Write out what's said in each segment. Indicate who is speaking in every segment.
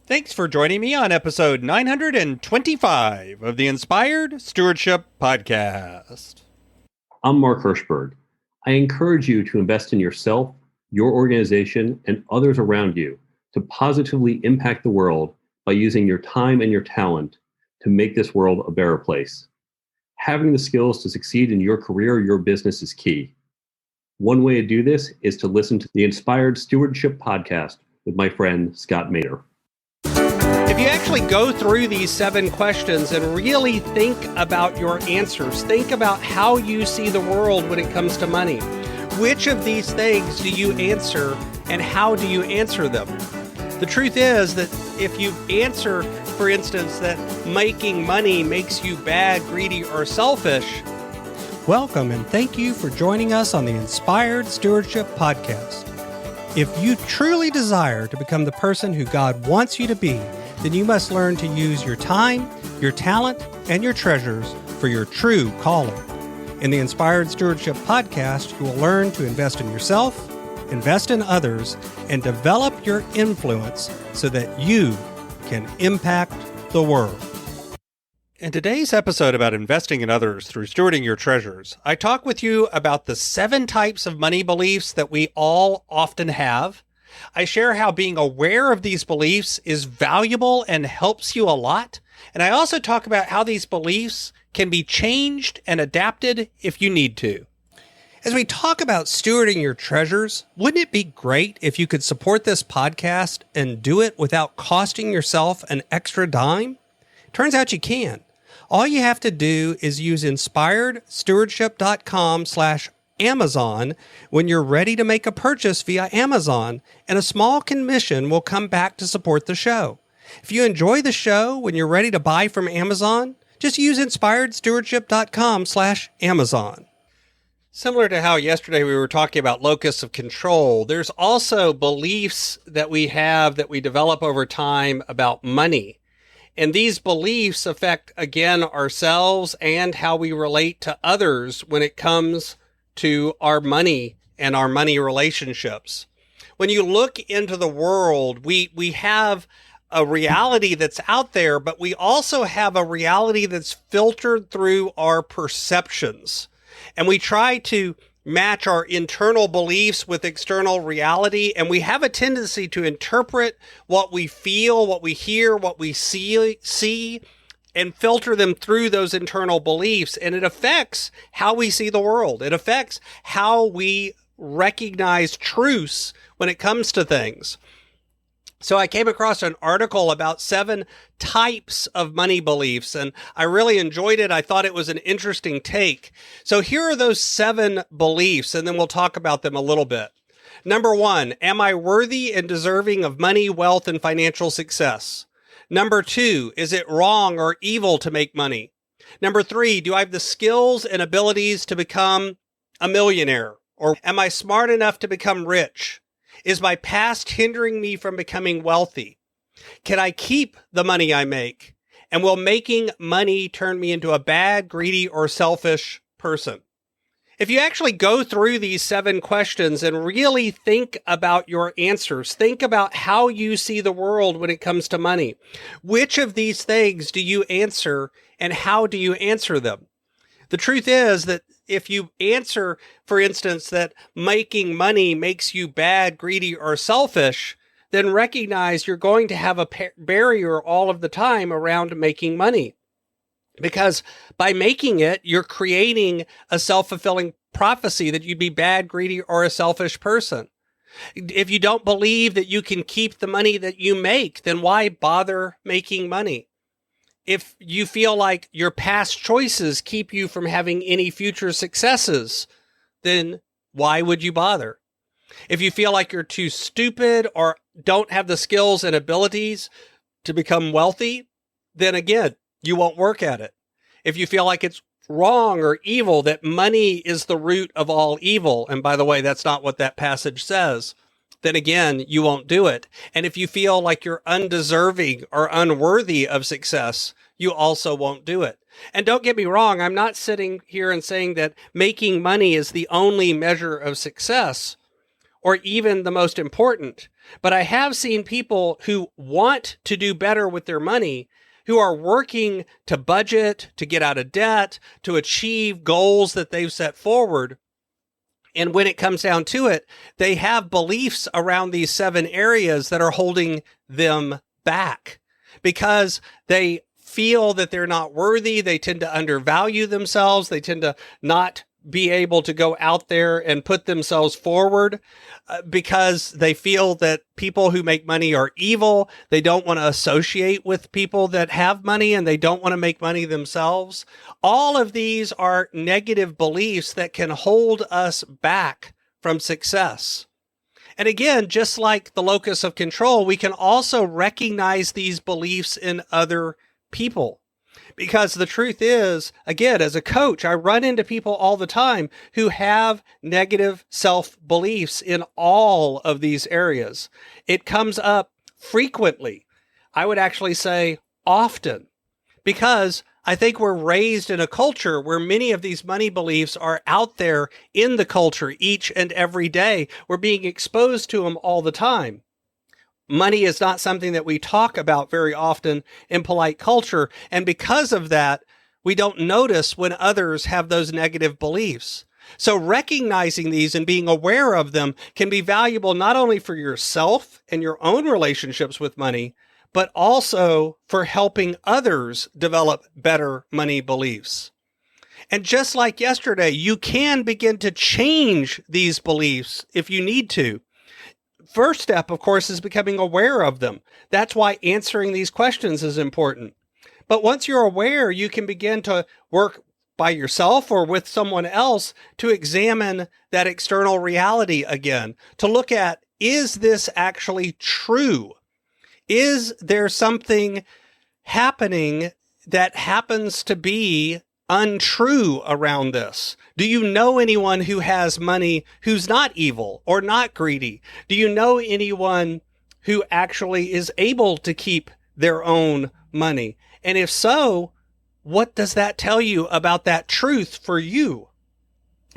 Speaker 1: Thanks for joining me on episode 925 of the Inspired Stewardship Podcast.
Speaker 2: I'm Mark Hirschberg. I encourage you to invest in yourself, your organization, and others around you to positively impact the world by using your time and your talent to make this world a better place. Having the skills to succeed in your career or your business is key. One way to do this is to listen to the Inspired Stewardship Podcast with my friend Scott Mader.
Speaker 1: If you actually go through these 7 questions and really think about your answers, think about how you see the world when it comes to money. Which of these things do you answer and how do you answer them? The truth is that if you answer, for instance, that making money makes you bad, greedy, or selfish,
Speaker 3: welcome and thank you for joining us on the Inspired Stewardship Podcast. If you truly desire to become the person who God wants you to be, then you must learn to use your time, your talent, and your treasures for your true calling. In the Inspired Stewardship Podcast, you will learn to invest in yourself, invest in others, and develop your influence so that you can impact the world.
Speaker 1: In today's episode about investing in others through stewarding your treasures, I talk with you about the 7 types of money beliefs that we all often have. I share how being aware of these beliefs is valuable and helps you a lot. And I also talk about how these beliefs can be changed and adapted if you need to. As we talk about stewarding your treasures, wouldn't it be great if you could support this podcast and do it without costing yourself an extra dime? Turns out you can. All you have to do is use inspiredstewardship.com/Amazon when you're ready to make a purchase via Amazon, and a small commission will come back to support the show. If you enjoy the show when you're ready to buy from Amazon, just use inspiredstewardship.com/Amazon. Similar to how yesterday we were talking about locus of control, there's also beliefs that we have that we develop over time about money. And these beliefs affect, again, ourselves and how we relate to others when it comes to our money and our money relationships. When you look into the world, we have a reality that's out there, but we also have a reality that's filtered through our perceptions. And we try to match our internal beliefs with external reality, and we have a tendency to interpret what we feel, what we hear, what we see, and filter them through those internal beliefs, and it affects how we see the world. It affects how we recognize truths when it comes to things. So I came across an article about 7 types of money beliefs, and I really enjoyed it. I thought it was an interesting take. So here are those 7 beliefs, and then we'll talk about them a little bit. Number 1, am I worthy and deserving of money, wealth, and financial success? Number 2, is it wrong or evil to make money? Number 3, do I have the skills and abilities to become a millionaire? Or am I smart enough to become rich? Is my past hindering me from becoming wealthy? Can I keep the money I make? And will making money turn me into a bad, greedy, or selfish person? If you actually go through these 7 questions and really think about your answers, think about how you see the world when it comes to money. Which of these things do you answer and how do you answer them? The truth is that if you answer, for instance, that making money makes you bad, greedy, or selfish, then recognize you're going to have a barrier all of the time around making money. Because by making it, you're creating a self-fulfilling prophecy that you'd be bad, greedy, or a selfish person. If you don't believe that you can keep the money that you make, then why bother making money? If you feel like your past choices keep you from having any future successes, then why would you bother? If you feel like you're too stupid or don't have the skills and abilities to become wealthy, then again, you won't work at it. If you feel like it's wrong or evil, that money is the root of all evil, and by the way, that's not what that passage says, then again, you won't do it. And if you feel like you're undeserving or unworthy of success, you also won't do it. And don't get me wrong, I'm not sitting here and saying that making money is the only measure of success or even the most important. But I have seen people who want to do better with their money, who are working to budget, to get out of debt, to achieve goals that they've set forward. And when it comes down to it, they have beliefs around these 7 areas that are holding them back because they feel that they're not worthy. They tend to undervalue themselves. They tend to not be able to go out there and put themselves forward because they feel that people who make money are evil. They don't want to associate with people that have money, and they don't want to make money themselves. All of these are negative beliefs that can hold us back from success. And again, just like the locus of control, we can also recognize these beliefs in other people. Because the truth is, again, as a coach, I run into people all the time who have negative self-beliefs in all of these areas. It comes up frequently. I would actually say often, because I think we're raised in a culture where many of these money beliefs are out there in the culture each and every day. We're being exposed to them all the time. Money is not something that we talk about very often in polite culture. And because of that, we don't notice when others have those negative beliefs. So recognizing these and being aware of them can be valuable not only for yourself and your own relationships with money, but also for helping others develop better money beliefs. And just like yesterday, you can begin to change these beliefs if you need to. First step, of course, is becoming aware of them. That's why answering these questions is important. But once you're aware, you can begin to work by yourself or with someone else to examine that external reality again, to look at, is this actually true? Is there something happening that happens to be untrue around this? Do you know anyone who has money who's not evil or not greedy? Do you know anyone who actually is able to keep their own money? And if so, what does that tell you about that truth for you?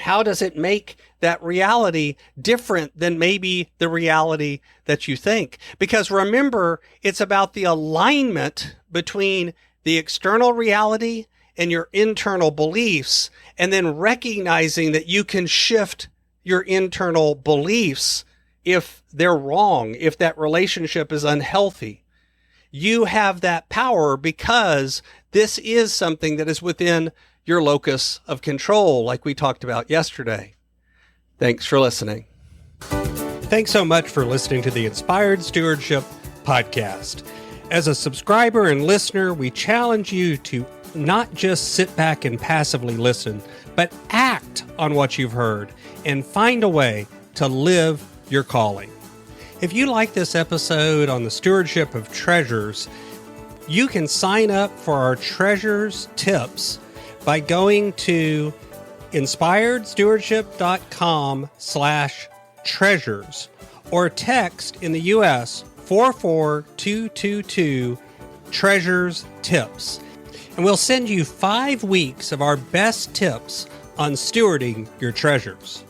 Speaker 1: How does it make that reality different than maybe the reality that you think? Because remember, it's about the alignment between the external reality and your internal beliefs, and then recognizing that you can shift your internal beliefs if they're wrong, if that relationship is unhealthy. You have that power because this is something that is within your locus of control, like we talked about yesterday. Thanks for listening.
Speaker 3: Thanks so much for listening to the Inspired Stewardship podcast. As a subscriber and listener, we challenge you to not just sit back and passively listen, but act on what you've heard and find a way to live your calling. If you like this episode on the stewardship of treasures, you can sign up for our treasures tips by going to inspiredstewardship.com/treasures or text in the U.S. 44222 treasures tips. And we'll send you 5 weeks of our best tips on stewarding your treasures.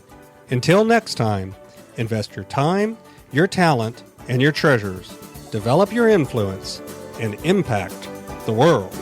Speaker 3: Until next time, invest your time, your talent, and your treasures. Develop your influence and impact the world.